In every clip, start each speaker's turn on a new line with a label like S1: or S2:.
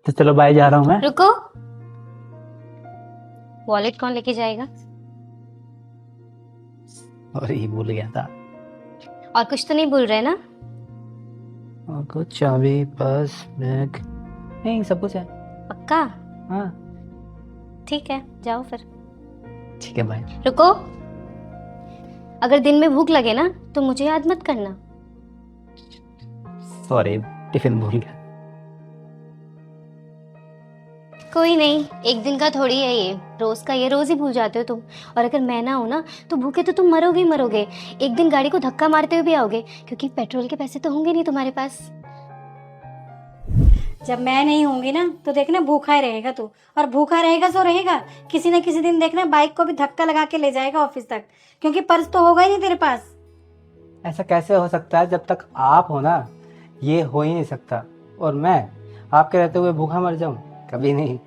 S1: तो चलो बाय, जा रहा हूँ मैं।
S2: रुको, वॉलेट कौन लेके जाएगा?
S1: और ये भूल गया था।
S2: और कुछ तो नहीं भूल रहे ना?
S1: और कुछ चाबी, पर्स, बैग, नहीं सब कुछ है।
S2: पक्का?
S1: हाँ
S2: ठीक है, जाओ फिर।
S1: ठीक है बाय।
S2: रुको, अगर दिन में भूख लगे ना तो मुझे याद मत करना।
S1: सॉरी, टिफिन भूल गया।
S2: कोई नहीं, एक दिन का थोड़ी है ये, रोज का ये, रोज ही भूल जाते हो तुम। और अगर मैं ना हूं ना तो भूखे तो तुम मरोगे ही मरोगे। एक दिन गाड़ी को धक्का मारते हुए भी आओगे, क्योंकि पेट्रोल के पैसे तो होंगे नहीं तुम्हारे पास।
S3: जब मैं नहीं होंगी ना तो देखना भूखा ही रहेगा तू, और भूखा रहेगा सो रहेगा। किसी न किसी दिन देखना बाइक को भी धक्का लगा के ले जाएगा ऑफिस तक, क्योंकि पर्स तो होगा ही नहीं तेरे पास।
S1: ऐसा कैसे हो सकता है? जब तक आप हो ना ये हो ही नहीं सकता। और मैं आपके रहते हुए भूखा मर जाऊं? कभी नहीं।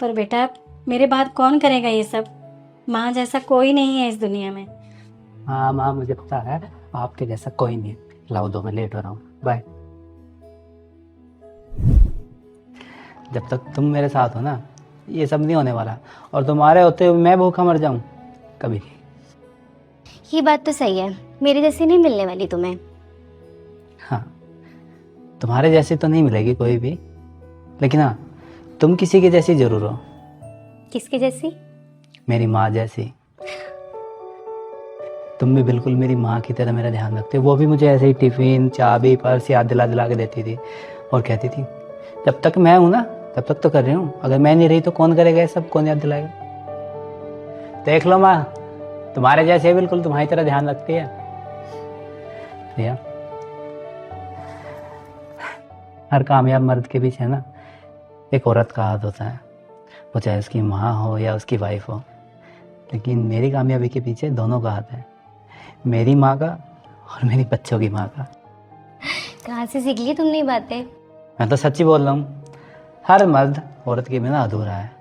S3: पर बेटा मेरे बाद कौन करेगा ये सब? माँ जैसा कोई नहीं है इस दुनिया में।
S1: हाँ माँ, मुझे पता है आपके जैसा कोई नहीं। लाओ दो, मैं लेट हो रहा हूँ। बाय। जब तक तुम मेरे साथ हो ना ये सब नहीं होने वाला। और तुम्हारे होते हुए मैं भूखा मर जाऊं? कभी नहीं।
S2: ये बात तो सही है, मेरी जैसी नहीं मिलने वाली तुम्हें।
S1: हाँ, तुम्हारे जैसी तो नहीं मिलेगी कोई भी, लेकिन हाँ तुम किसी की जैसी जरूर हो।
S2: किसकी जैसी?
S1: मेरी माँ जैसी। तुम भी बिल्कुल मेरी माँ की तरह मेरा ध्यान रखते हो। वो भी मुझे ऐसे ही टिफिन, चाबी, पर्स याद दिला दिला के देती थी और कहती थी जब तक मैं हूं ना तब तक तो कर रही हूँ, अगर मैं नहीं रही तो कौन करेगा ये सब, कौन याद दिलाएगा। देख लो माँ, तुम्हारे जैसे बिल्कुल तुम्हारी तरह ध्यान रखती है। भैया, हर कामयाब मर्द के पीछे ना एक औरत का हाथ होता है, वो चाहे उसकी माँ हो या उसकी वाइफ हो। लेकिन मेरी कामयाबी के पीछे दोनों का हाथ है, मेरी माँ का और मेरी बच्चों की माँ का।
S2: कहाँ से सीख ली तुमने ये बातें?
S1: मैं तो सच्ची बोल रहा हूँ। हर मर्द औरत के बिना अधूरा है,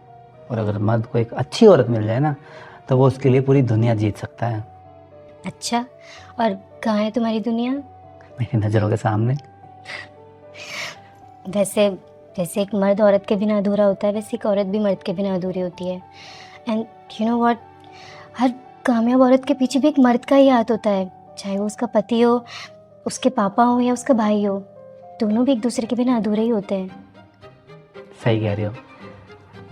S1: और अगर मर्द को एक अच्छी औरत मिल जाए ना तो वो उसके लिए पूरी दुनिया जीत सकता है।
S2: अच्छा, और कहाँ है तुम्हारी दुनिया?
S1: मेरी नज़रों के सामने।
S2: वैसे जैसे एक मर्द औरत के बिना अधूरा होता है, वैसे एक औरत भी मर्द के बिना अधूरी होती है। एंड यू नो व्हाट, हर कामयाब औरत के पीछे भी एक मर्द का ही हाथ होता है, चाहे वो उसका पति हो, उसके पापा हो या उसका भाई हो। दोनों भी एक दूसरे के बिना अधूरे ही होते हैं।
S1: सही कह रही हो,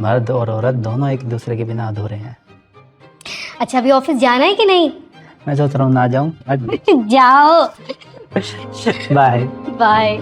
S1: मर्द और औरत दोनों एक दूसरे के बिना अधूरे हैं।
S2: अच्छा, अभी ऑफिस जाना है कि नहीं?
S1: मैं सोच रहा हूँ ना जाऊँ।
S2: जाओ।
S1: बाय।
S2: बाय।